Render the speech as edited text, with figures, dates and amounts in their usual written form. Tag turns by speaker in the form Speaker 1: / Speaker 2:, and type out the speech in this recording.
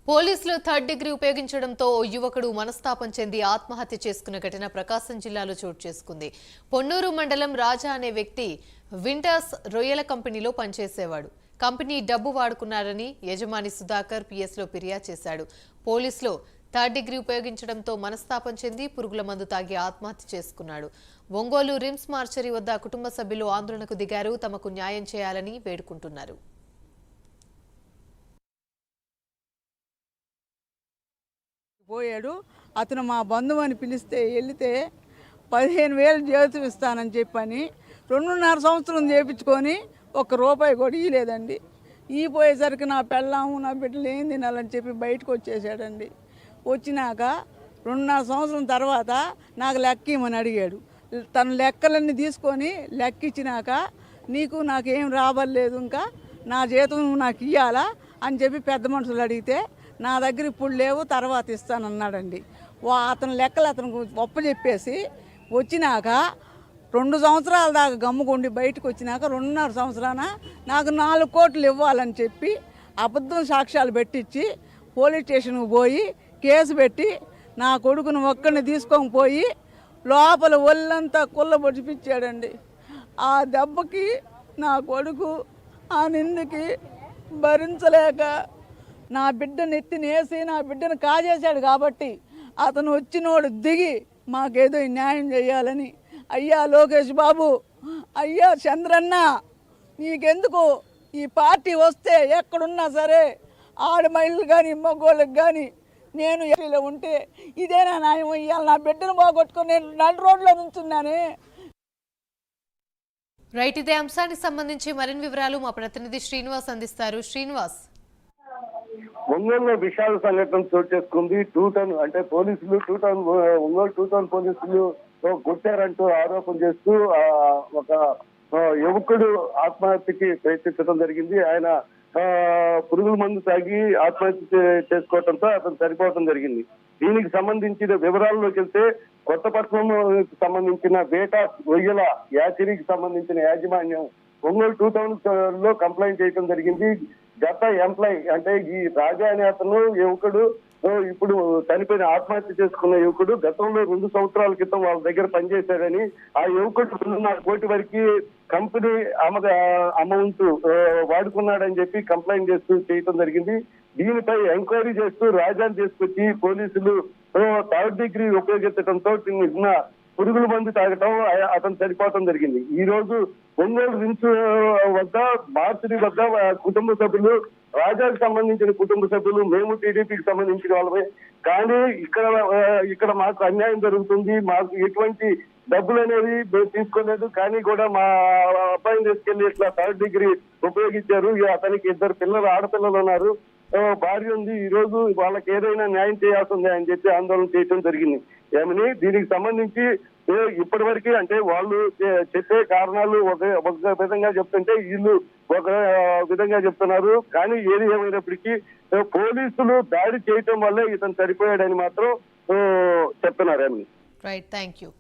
Speaker 1: పోలీసులు third degree ఉపయోగించడంతో ఓ యువకుడు మనస్తాపం చెంది ఆత్మహత్య చేసుకున్న ఘటన ప్రకాశం జిల్లాలో చోటు చేసుకుంది. పొన్నూరు మండలం రాజా అనే వ్యక్తి వింటర్స్ రొయ్యల కంపెనీలో పనిచేసేవాడు. కంపెనీ డబ్బు వాడుకున్నారని యజమాని సుధాకర్ పిఎస్లో ఫిర్యాదు చేశాడు. పోలీసులు థర్డ్ డిగ్రీ ఉపయోగించడంతో మనస్తాపం చెంది పురుగుల మందు తాగి ఆత్మహత్య చేసుకున్నాడు. ఒంగోలు రిమ్స్ మార్చరీ వద్ద కుటుంబ సభ్యులు ఆందోళనకు దిగారు. తమకు న్యాయం చేయాలని వేడుకుంటున్నారు.
Speaker 2: పోయాడు. అతను మా బంధువు అని పిలిస్తే వెళితే 15,000 జీతం ఇస్తానని చెప్పని 2.5 సంవత్సరం చేయించుకొని ₹1 కూడా ఇవ్వలేదండి. పోయేసరికి నా పెళ్ళాము నా బిడ్డలు ఏం తినాలని చెప్పి బయటకు వచ్చేసాడండి. వచ్చినాక 2.5 సంవత్సరం తర్వాత నాకు లెక్క ఇవ్వమని అడిగాడు. తన లెక్కలన్నీ తీసుకొని లెక్క ఇచ్చినాక నాకేం రాబలేదు, ఇంకా నా జీతం నాకు ఇవ్వాలా అని చెప్పి పెద్ద మనుషులు అడిగితే నా దగ్గర ఇప్పుడు లేవు, తర్వాత ఇస్తానన్నాడండి. అతని లెక్కలు అతనికి ఒప్పచెప్పేసి వచ్చినాక 2 సంవత్సరాల దాకా గమ్ముకుండి బయటకు వచ్చినాక 2.5 సంవత్సరాన నాకు 4 కోట్లు ఇవ్వాలని చెప్పి అబద్ధం సాక్ష్యాలు పెట్టించి పోలీస్ స్టేషన్కి పోయి కేసు పెట్టి నా కొడుకును ఒక్కడిని తీసుకొని పోయి లోపల ఒళ్ళంతా కుళ్ళబొడిపించాడండి. ఆ దెబ్బకి నా కొడుకు ఆ నిందుకి భరించలేక నా బిడ్డను ఎత్తినేసి నా బిడ్డను కాజేశాడు. కాబట్టి అతను వచ్చినోడు దిగి మాకేదో న్యాయం చేయాలని, అయ్యా లోకేష్ బాబు, అయ్యా చంద్రన్న, నీకెందుకు ఈ పార్టీ వస్తే ఎక్కడున్నా సరే ఆడ మహిళలు కానీ మగోళ్ళకి కానీ నేను ఇలా ఉంటే ఇదేనా న్యాయం? ఇవ్వాలి నా బిడ్డను బాగొట్టుకొని నేను నడు రోడ్లో నుంచున్నానే.
Speaker 1: రైట్, ఇదే అంశానికి సంబంధించి మరిన్ని వివరాలు మా ప్రతినిధి శ్రీనివాస్ అందిస్తారు. శ్రీనివాస్,
Speaker 3: ఒంగోలులో విషాద సంఘటన చోటు చేసుకుంది. అంటే పోలీసులు ఒంగోలు 2 టౌన్ పోలీసులు కొట్టారంటూ ఆరోపణ చేస్తూ ఒక యువకుడు ఆత్మహత్యకి ప్రయత్నించడం జరిగింది. ఆయన పురుగుల మందు తాగి ఆత్మహత్య చేసుకోవడంతో అతను చనిపోవడం జరిగింది. దీనికి సంబంధించిన వివరాల్లోకి వెళ్తే కొత్తపట్నం సంబంధించిన వేట రొయ్యల యాచరీకి సంబంధించిన యాజమాన్యం ఒంగోలు 2 టౌన్ లో కంప్లైంట్ చేయడం జరిగింది. గత ఎంప్లాయ్ అంటే ఈ రాజా అనే అతను యువకుడు, ఇప్పుడు చనిపోయిన ఆత్మహత్య చేసుకున్న యువకుడు గతంలో 2 సంవత్సరాల క్రితం వాళ్ళ దగ్గర పనిచేశాడని, ఆ యువకుడు 2.5 కోటి వరకు కంపెనీ అమౌంట్ వాడుకున్నాడని చెప్పి కంప్లైంట్ చేయడం జరిగింది. దీనిపై ఎంక్వైరీ చేస్తూ రాజాని తీసుకొచ్చి పోలీసులు థర్డ్ డిగ్రీ ఉపయోగించడంతో నిన్న పురుగుల మందు తాగటం, అతను చనిపోవటం జరిగింది. ఈ రోజు ఒంగోలు రిమ్స్ వద్ద మార్చరీ వద్ద కుటుంబ సభ్యులు, రాజాకు సంబంధించిన కుటుంబ సభ్యులు, మేము టీడీపీకి సంబంధించిన వాళ్ళమే, కానీ ఇక్కడ మాకు అన్యాయం జరుగుతుంది, మాకు ఎటువంటి డబ్బులు అనేవి తీసుకోలేదు, కానీ కూడా మా అబ్బాయిని తీసుకెళ్లి ఇట్లా థర్డ్ డిగ్రీ ఉపయోగించారు. అతనికి 2 పిల్లలు, ఆడపిల్లలు ఉన్నారు, భార్య ఉంది. ఈ రోజు వాళ్ళకి ఏదైనా న్యాయం చేయాల్సిందే అని చెప్పి ఆందోళన చేయడం జరిగింది. ఏమని దీనికి సంబంధించి ఇప్పటి వరకు అంటే వాళ్ళు చెప్పే కారణాలు ఒక విధంగా చెప్తుంటే వీళ్ళు ఒక విధంగా చెప్తున్నారు. కానీ ఏది ఏమైనప్పటికీ పోలీసులు దాడి చేయటం వల్లే ఇతను చనిపోయాడని మాత్రం చెప్తున్నారు. ఏమని
Speaker 1: రైట్, థ్యాంక్ యూ.